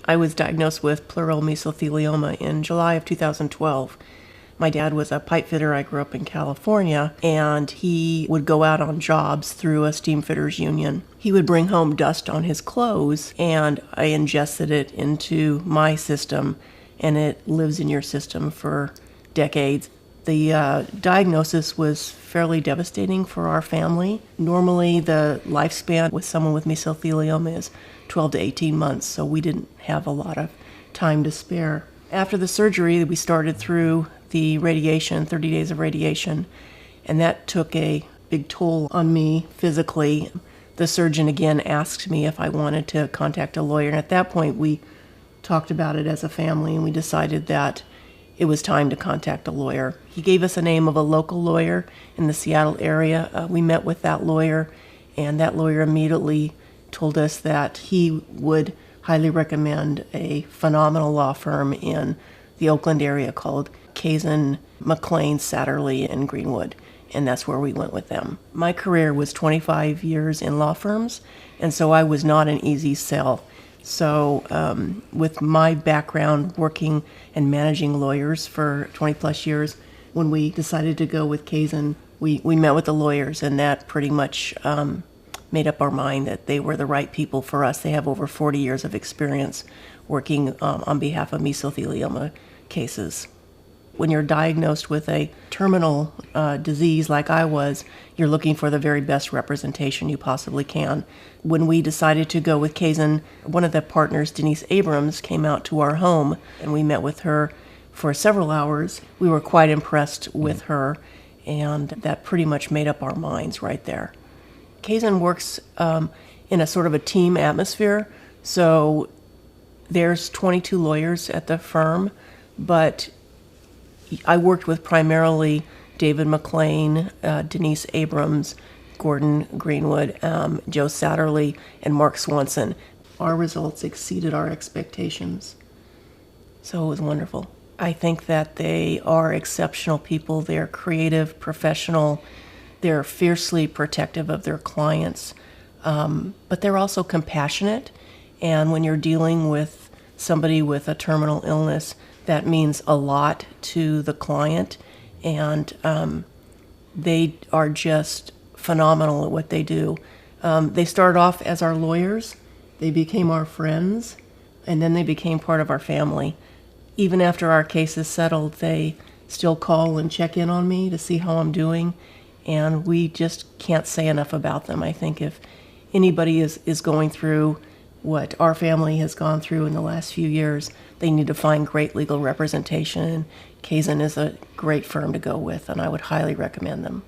I was diagnosed with pleural mesothelioma in July of 2012. My dad was a pipe fitter. I grew up in California, and he would go out on jobs through a steam fitters union. He would bring home dust on his clothes, and I ingested it into my system, and it lives in your system for decades. The diagnosis was fairly devastating for our family. Normally, the lifespan with someone with mesothelioma is 12 to 18 months, so we didn't have a lot of time to spare. After the surgery, we started through the radiation, 30 days of radiation, and that took a big toll on me physically. The surgeon again asked me if I wanted to contact a lawyer, and at that point we talked about it as a family, and we decided that it was time to contact a lawyer. He gave us a name of a local lawyer in the Seattle area. We met with that lawyer, and that lawyer immediately told us that he would highly recommend a phenomenal law firm in the Oakland area called Kazin, McLean, Satterley, and Greenwood, and that's where we went with them. My career was 25 years in law firms, and so I was not an easy sell. So with my background working and managing lawyers for 20 plus years, when we decided to go with Kazin, we met with the lawyers, and that pretty much made up our mind that they were the right people for us. They have over 40 years of experience working on behalf of mesothelioma cases. When you're diagnosed with a terminal disease like I was, you're looking for the very best representation you possibly can. When we decided to go with Kazin, one of the partners, Denise Abrams, came out to our home, and we met with her for several hours. We were quite impressed with her, and that pretty much made up our minds right there. Kazin works in a sort of a team atmosphere, so there's 22 lawyers at the firm, but I worked with primarily David McLean, Denise Abrams, Gordon Greenwood, Joe Satterley, and Mark Swanson. Our results exceeded our expectations, so it was wonderful. I think that they are exceptional people. They're creative, professional. They're fiercely protective of their clients, but they're also compassionate. And when you're dealing with somebody with a terminal illness, that means a lot to the client, and they are just phenomenal at what they do. They started off as our lawyers, they became our friends, and then they became part of our family. Even after our case is settled, they still call and check in on me to see how I'm doing, and we just can't say enough about them. I think if anybody is going through what our family has gone through in the last few years, they need to find great legal representation. Kazin is a great firm to go with, and I would highly recommend them.